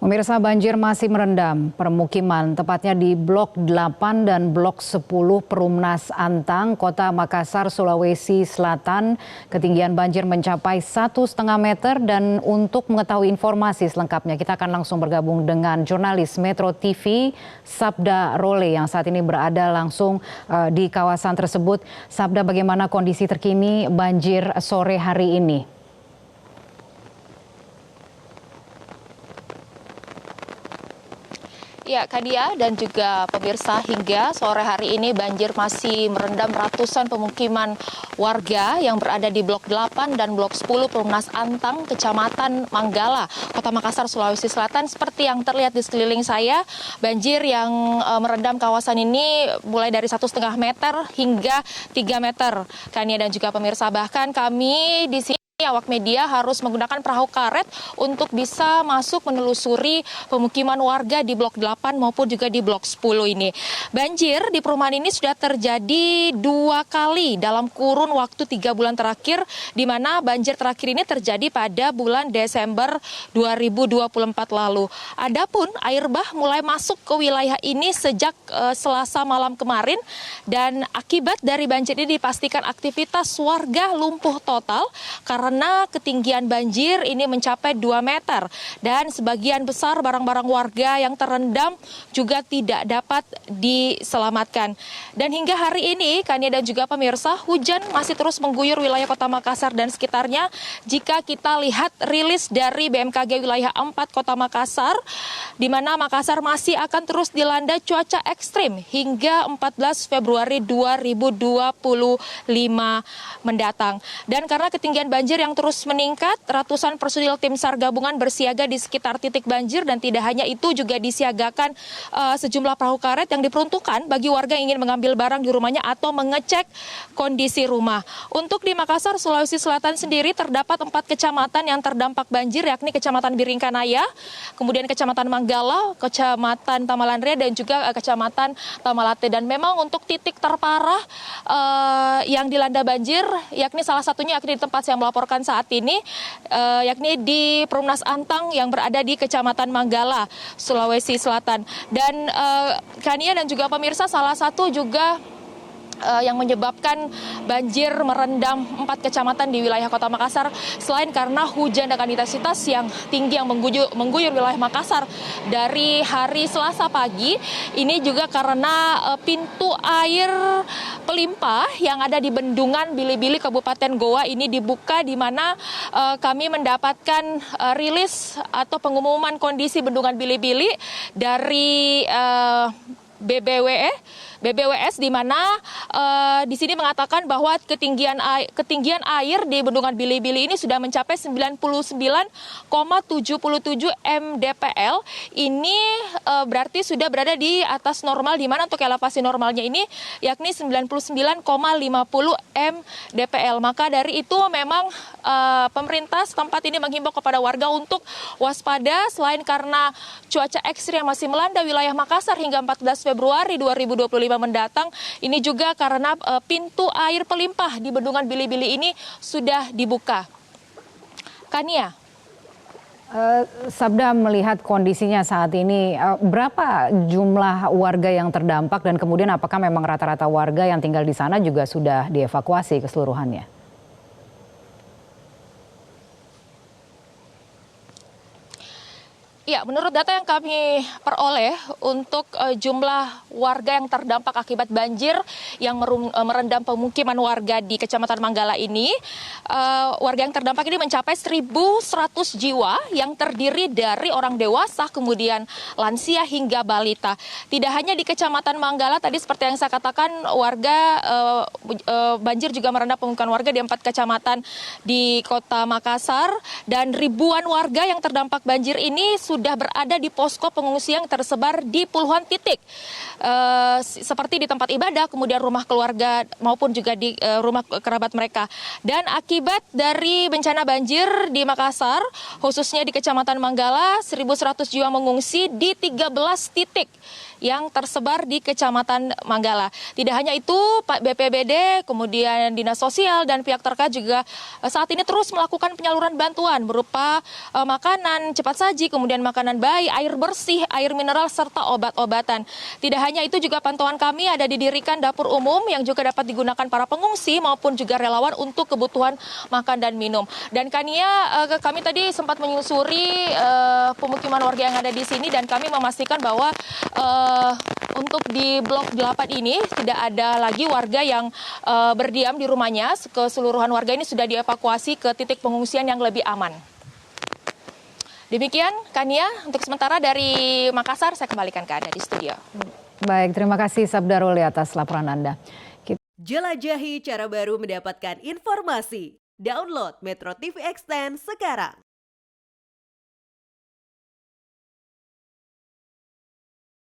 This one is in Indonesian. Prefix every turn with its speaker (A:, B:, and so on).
A: Pemirsa, banjir masih merendam permukiman, tepatnya di Blok 8 dan Blok 10 Perumnas Antang, Kota Makassar, Sulawesi Selatan. Ketinggian banjir mencapai 1,5 meter dan untuk mengetahui informasi selengkapnya kita akan langsung bergabung dengan jurnalis Metro TV, Sabda Role yang saat ini berada langsung di kawasan tersebut. Sabda, bagaimana kondisi terkini banjir sore hari ini?
B: Ya, Kadia dan juga pemirsa, hingga sore hari ini banjir masih merendam ratusan pemukiman warga yang berada di Blok 8 dan Blok 10 Perumnas Antang, Kecamatan Manggala, Kota Makassar, Sulawesi Selatan. Seperti yang terlihat di sekeliling saya, banjir yang merendam kawasan ini mulai dari 1,5 meter hingga 3 meter. Kania dan juga pemirsa, bahkan kami di sini awak media harus menggunakan perahu karet untuk bisa masuk menelusuri pemukiman warga di Blok 8 maupun juga di Blok 10 ini. Banjir di perumahan ini sudah terjadi 2 kali dalam kurun waktu 3 bulan terakhir, di mana banjir terakhir ini terjadi pada bulan Desember 2024 lalu. Adapun air bah mulai masuk ke wilayah ini sejak Selasa malam kemarin, dan akibat dari banjir ini dipastikan aktivitas warga lumpuh total karena ketinggian banjir ini mencapai 2 meter dan sebagian besar barang-barang warga yang terendam juga tidak dapat diselamatkan. Dan hingga hari ini, Kania dan juga pemirsa, hujan masih terus mengguyur wilayah Kota Makassar dan sekitarnya. Jika kita lihat rilis dari BMKG wilayah 4 Kota Makassar, di mana Makassar masih akan terus dilanda cuaca ekstrim hingga 14 Februari 2025 mendatang. Dan karena ketinggian banjir yang terus meningkat, ratusan personil tim SAR gabungan bersiaga di sekitar titik banjir, dan tidak hanya itu juga disiagakan sejumlah perahu karet yang diperuntukkan bagi warga yang ingin mengambil barang di rumahnya atau mengecek kondisi rumah. Untuk di Makassar, Sulawesi Selatan sendiri terdapat 4 kecamatan yang terdampak banjir, yakni Kecamatan Biringkanaya, kemudian Kecamatan Manggala, Kecamatan Tamalanre, dan juga Kecamatan Tamalate. Dan memang untuk titik terparah yang dilanda banjir, yakni salah satunya yakni di tempat saya melaporkan saat ini, yakni di Perumnas Antang yang berada di Kecamatan Manggala, Sulawesi Selatan. Dan Kania dan juga pemirsa, salah satu juga yang menyebabkan banjir merendam 4 kecamatan di wilayah Kota Makassar, selain karena hujan dengan intensitas yang tinggi yang mengguyur wilayah Makassar dari hari Selasa pagi, ini juga karena pintu air pelimpah yang ada di Bendungan Bili-Bili Kabupaten Goa ini dibuka, di mana kami mendapatkan rilis atau pengumuman kondisi Bendungan Bili-Bili dari BBWS, di mana di sini mengatakan bahwa ketinggian air di Bendungan Bili-Bili ini sudah mencapai 99,77 mdpl. Ini berarti sudah berada di atas normal, di mana untuk elevasi normalnya ini yakni 99,50 mdpl. Maka dari itu memang pemerintah setempat ini menghimbau kepada warga untuk waspada, selain karena cuaca ekstrim yang masih melanda wilayah Makassar hingga 14 Februari 2025 mendatang. Ini juga karena pintu air pelimpah di Bendungan Bili-Bili ini sudah dibuka. Kania.
A: Sabda, melihat kondisinya saat ini, berapa jumlah warga yang terdampak dan kemudian apakah memang rata-rata warga yang tinggal di sana juga sudah dievakuasi keseluruhannya?
B: Ya, menurut data yang kami peroleh untuk jumlah warga yang terdampak akibat banjir yang merendam pemukiman warga di Kecamatan Manggala ini, warga yang terdampak ini mencapai 1.100 jiwa yang terdiri dari orang dewasa, kemudian lansia hingga balita. Tidak hanya di Kecamatan Manggala, tadi seperti yang saya katakan, warga banjir juga merendam pemukiman warga di 4 kecamatan di Kota Makassar, dan ribuan warga yang terdampak banjir ini sudah berada di posko pengungsian yang tersebar di puluhan titik, seperti di tempat ibadah, kemudian rumah keluarga maupun juga di rumah kerabat mereka. Dan akibat dari bencana banjir di Makassar, khususnya di Kecamatan Manggala, 1.100 jiwa mengungsi di 13 titik yang tersebar di Kecamatan Manggala. Tidak hanya itu, Pak BPBD, kemudian Dinas Sosial dan pihak terkait juga saat ini terus melakukan penyaluran bantuan berupa makanan cepat saji, kemudian makanan bayi, air bersih, air mineral, serta obat-obatan. Tidak hanya itu, juga pantauan kami ada didirikan dapur umum yang juga dapat digunakan para pengungsi maupun juga relawan untuk kebutuhan makan dan minum. Dan Kania, kami tadi sempat menyusuri pemukiman warga yang ada di sini dan kami memastikan bahwa untuk di blok 8 ini tidak ada lagi warga yang berdiam di rumahnya. Keseluruhan warga ini sudah dievakuasi ke titik pengungsian yang lebih aman. Demikian, Kania, untuk sementara dari Makassar saya kembalikan ke Anda di studio.
A: Baik, terima kasih Sabdarul atas laporan Anda.
C: Jelajahi cara baru mendapatkan informasi. Download Metro TV Extend sekarang.